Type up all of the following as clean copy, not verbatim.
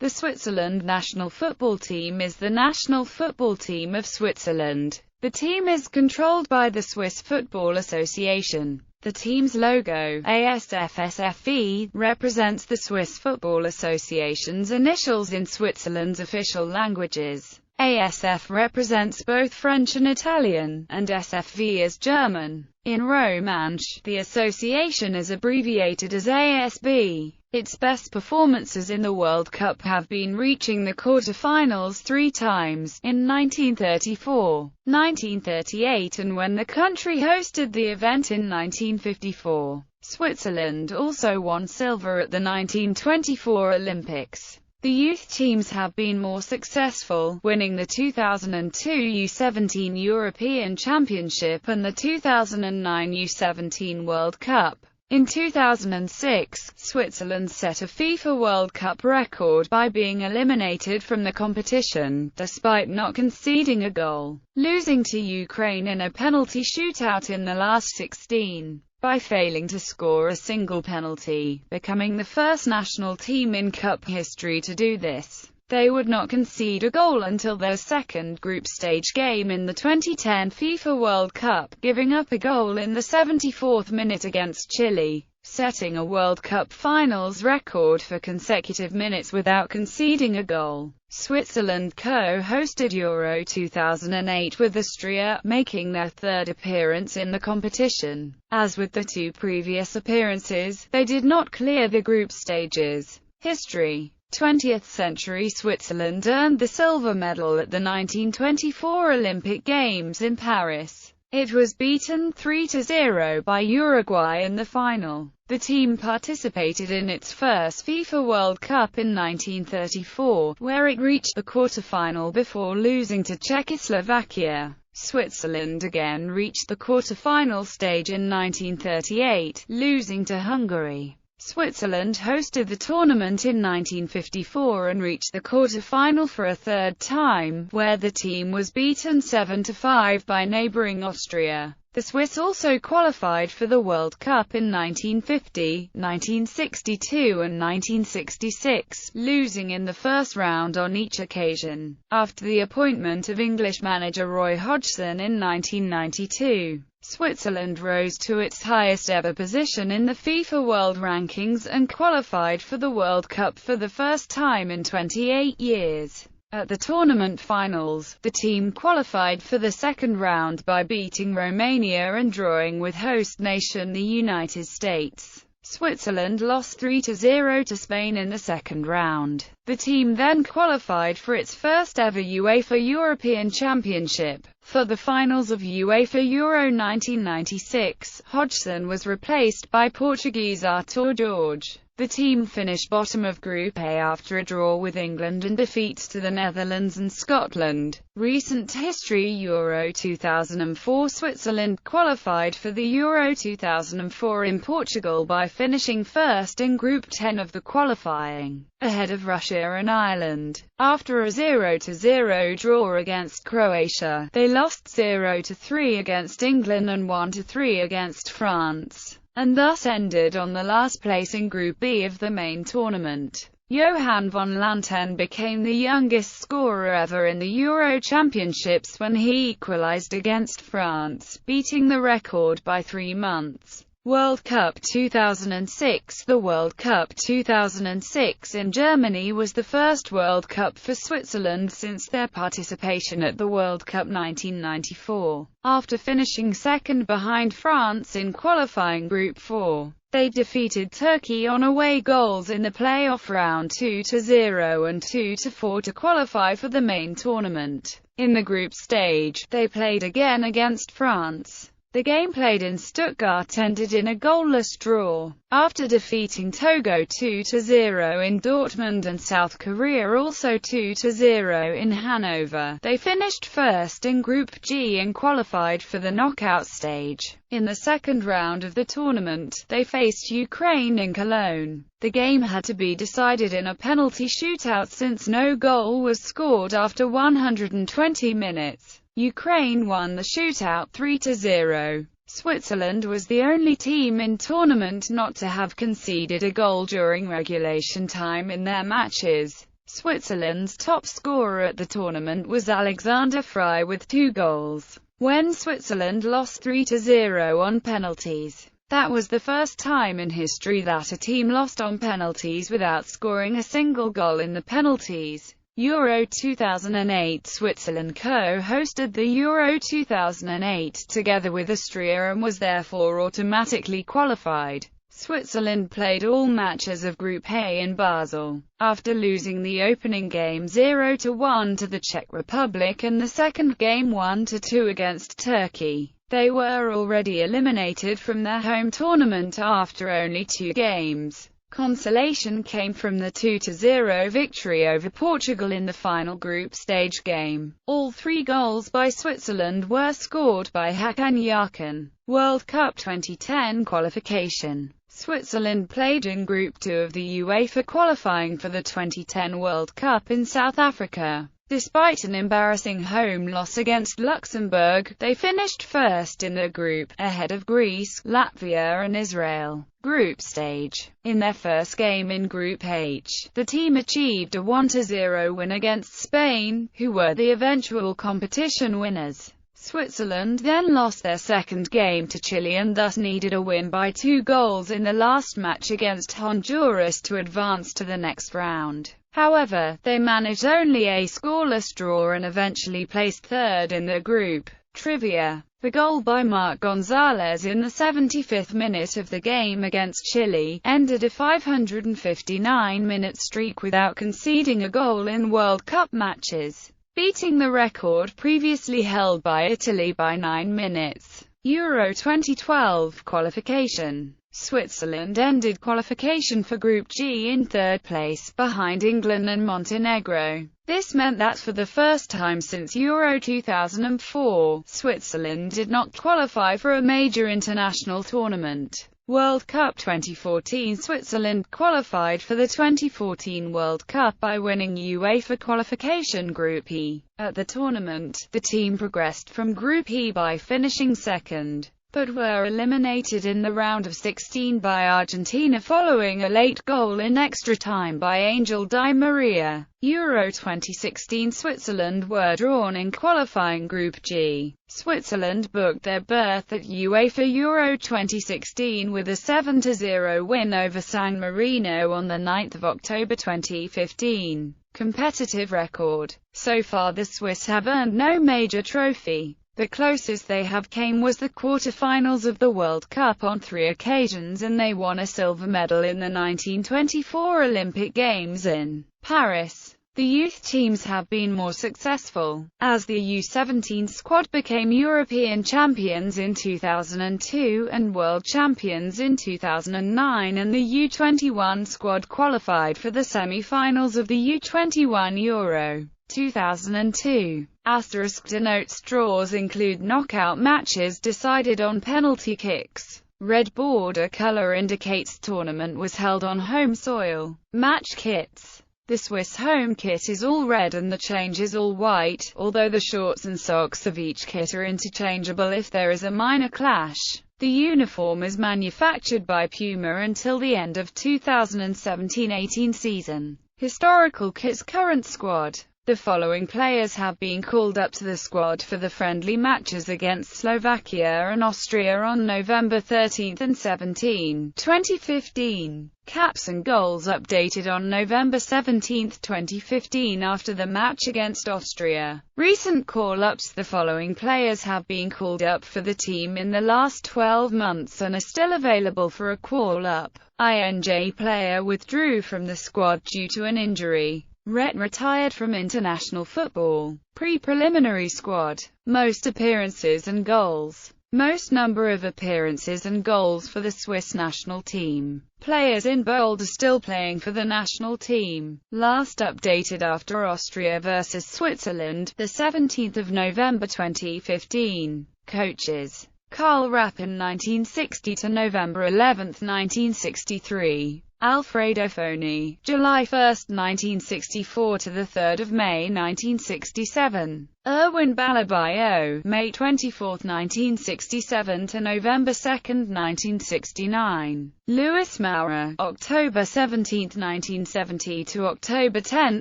The Switzerland national football team is the national football team of Switzerland. The team is controlled by the Swiss Football Association. The team's logo, ASFSFE, represents the Swiss Football Association's initials in Switzerland's official languages. ASF represents both French and Italian, and SFV is German. In Romansh, the association is abbreviated as ASB. Its best performances in the World Cup have been reaching the quarter-finals 3 times, in 1934, 1938 and when the country hosted the event in 1954. Switzerland also won silver at the 1924 Olympics. The youth teams have been more successful, winning the 2002 U17 European Championship and the 2009 U17 World Cup. In 2006, Switzerland set a FIFA World Cup record by being eliminated from the competition, despite not conceding a goal, losing to Ukraine in a penalty shootout in the last 16. By failing to score a single penalty, becoming the first national team in Cup history to do this. They would not concede a goal until their second group stage game in the 2010 FIFA World Cup, giving up a goal in the 74th minute against Chile, setting a World Cup finals record for consecutive minutes without conceding a goal. Switzerland co-hosted Euro 2008 with Austria, making their third appearance in the competition. As with the 2 previous appearances, they did not clear the group stages. History. 20th century Switzerland earned the silver medal at the 1924 Olympic Games in Paris. It was beaten 3-0 by Uruguay in the final. The team participated in its first FIFA World Cup in 1934, where it reached the quarter-final before losing to Czechoslovakia. Switzerland again reached the quarter-final stage in 1938, losing to Hungary. Switzerland hosted the tournament in 1954 and reached the quarter-final for a third time, where the team was beaten 7-5 by neighboring Austria. The Swiss also qualified for the World Cup in 1950, 1962 and 1966, losing in the first round on each occasion. After the appointment of English manager Roy Hodgson in 1992, Switzerland rose to its highest ever position in the FIFA World Rankings and qualified for the World Cup for the first time in 28 years. At the tournament finals, the team qualified for the second round by beating Romania and drawing with host nation the United States. Switzerland lost 3-0 to Spain in the second round. The team then qualified for its first ever UEFA European Championship. For the finals of UEFA Euro 1996, Hodgson was replaced by Portuguese Artur Jorge. The team finished bottom of Group A after a draw with England and defeats to the Netherlands and Scotland. Recent history. Euro 2004 Switzerland qualified for the Euro 2004 in Portugal by finishing first in Group 10 of the qualifying, ahead of Russia and Ireland. After a 0-0 draw against Croatia, they lost 0-3 against England and 1-3 against France, and thus ended on the last place in Group B of the main tournament. Johan van Lanten became the youngest scorer ever in the Euro Championships when he equalized against France, beating the record by 3 months. World Cup 2006. The World Cup 2006 in Germany was the first World Cup for Switzerland since their participation at the World Cup 1994. After finishing second behind France in qualifying Group 4, they defeated Turkey on away goals in the playoff round 2-0 and 2-4 to qualify for the main tournament. In the group stage, they played again against France. The game, played in Stuttgart, ended in a goalless draw. After defeating Togo 2-0 in Dortmund and South Korea also 2-0 in Hanover, they finished first in Group G and qualified for the knockout stage. In the second round of the tournament, they faced Ukraine in Cologne. The game had to be decided in a penalty shootout since no goal was scored after 120 minutes. Ukraine won the shootout 3-0. Switzerland was the only team in tournament not to have conceded a goal during regulation time in their matches. Switzerland's top scorer at the tournament was Alexander Frey with 2 goals, when Switzerland lost 3-0 on penalties. That was the first time in history that a team lost on penalties without scoring a single goal in the penalties. Euro 2008 Switzerland co-hosted the Euro 2008 together with Austria and was therefore automatically qualified. Switzerland played all matches of Group A in Basel. After losing the opening game 0-1 to the Czech Republic and the second game 1-2 against Turkey, they were already eliminated from their home tournament after only 2 games. Consolation came from the 2-0 victory over Portugal in the final group stage game. All 3 goals by Switzerland were scored by Hakan Yarkin. World Cup 2010 qualification. Switzerland played in Group 2 of the UEFA qualifying for the 2010 World Cup in South Africa. Despite an embarrassing home loss against Luxembourg, they finished first in the group, ahead of Greece, Latvia and Israel. Group stage. In their first game in Group H, the team achieved a 1-0 win against Spain, who were the eventual competition winners. Switzerland then lost their second game to Chile and thus needed a win by 2 goals in the last match against Honduras to advance to the next round. However, they managed only a scoreless draw and eventually placed third in the group. Trivia. The goal by Marc Gonzalez in the 75th minute of the game against Chile ended a 559-minute streak without conceding a goal in World Cup matches, beating the record previously held by Italy by 9 minutes. Euro 2012 qualification. Switzerland ended qualification for Group G in 3rd place, behind England and Montenegro. This meant that for the first time since Euro 2004, Switzerland did not qualify for a major international tournament. World Cup 2014 Switzerland qualified for the 2014 World Cup by winning UEFA qualification Group E. At the tournament, the team progressed from Group E by finishing second, but were eliminated in the round of 16 by Argentina following a late goal in extra time by Angel Di Maria. Euro 2016 Switzerland were drawn in qualifying Group G. Switzerland booked their berth at UEFA Euro 2016 with a 7-0 win over San Marino on 9 October 2015. Competitive record. So far the Swiss have earned no major trophy. The closest they have came was the quarter-finals of the World Cup on 3 occasions, and they won a silver medal in the 1924 Olympic Games in Paris. The youth teams have been more successful, as the U17 squad became European champions in 2002 and world champions in 2009, and the U21 squad qualified for the semi-finals of the U21 Euro 2002. Asterisk denotes draws include knockout matches decided on penalty kicks. Red border color indicates tournament was held on home soil. Match kits. The Swiss home kit is all red and the change is all white, although the shorts and socks of each kit are interchangeable if there is a minor clash. The uniform is manufactured by Puma until the end of 2017-18 season. Historical kits. Current squad. The following players have been called up to the squad for the friendly matches against Slovakia and Austria on November 13 and 17, 2015. Caps and goals updated on November 17, 2015 after the match against Austria. Recent call-ups. The following players have been called up for the team in the last 12 months and are still available for a call-up. INJ player withdrew from the squad due to an injury. Retired from international football. Pre-preliminary squad. Most appearances and goals. Most number of appearances and goals for the Swiss national team. Players in bold are still playing for the national team. Last updated after Austria vs Switzerland, the 17th of November 2015. Coaches. Karl Rappin 1960 to November 11, 1963. Alfredo Foni, July 1, 1964 to the 3rd of May 1967. Erwin Balabayo, May 24, 1967 to November 2, 1969. Louis Maurer, October 17, 1970 to October 10,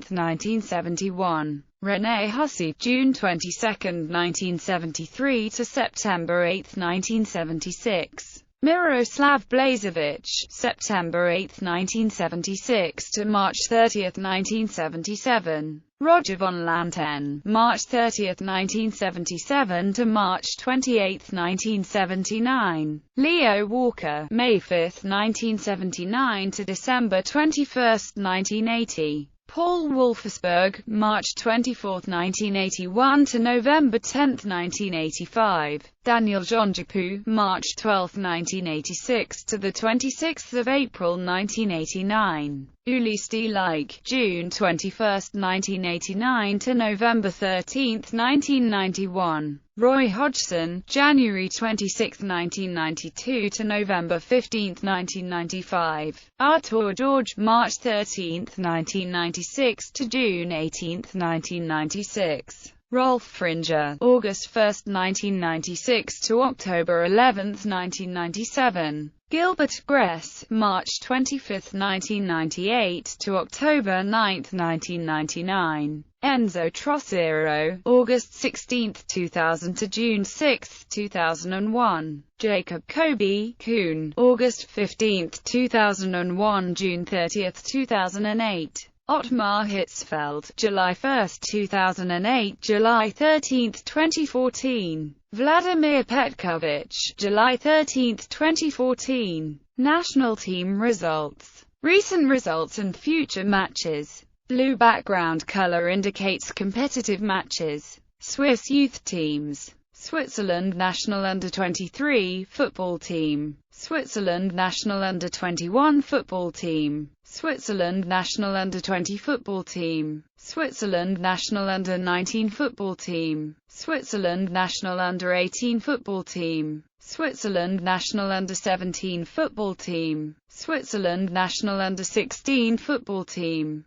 1971. René Hussey, June 22, 1973 to September 8, 1976. Miroslav Blažević, September 8, 1976 to March 30, 1977. Roger von Lanten, March 30, 1977 to March 28, 1979. Leo Walker, May 5, 1979 to December 21, 1980. Paul Wolfersberg, March 24, 1981 to November 10, 1985. Daniel Jonjapu, March 12, 1986 to the 26th of April 1989. Uli Stielike, June 21, 1989 to November 13, 1991. Roy Hodgson, January 26, 1992 to November 15, 1995. Artur George, March 13, 1996 to June 18, 1996. Rolf Fringer, August 1, 1996 to October 11, 1997. Gilbert Gress, March 25, 1998 to October 9, 1999. Enzo Trocero, August 16, 2000 to June 6, 2001. Jacob Kobe Kuhn, August 15, 2001 June 30, 2008. Ottmar Hitzfeld, July 1, 2008 July 13, 2014. Vladimir Petkovic, July 13, 2014. National team results. Recent results and future matches. Blue background color indicates competitive matches. Swiss youth teams. Switzerland national under-23 football team. Switzerland national under-21 football team. Switzerland national under-20 football team. Switzerland national under-19 football team. Switzerland national under-18 football team. Switzerland national under-17 football team. Switzerland national under-16 football team.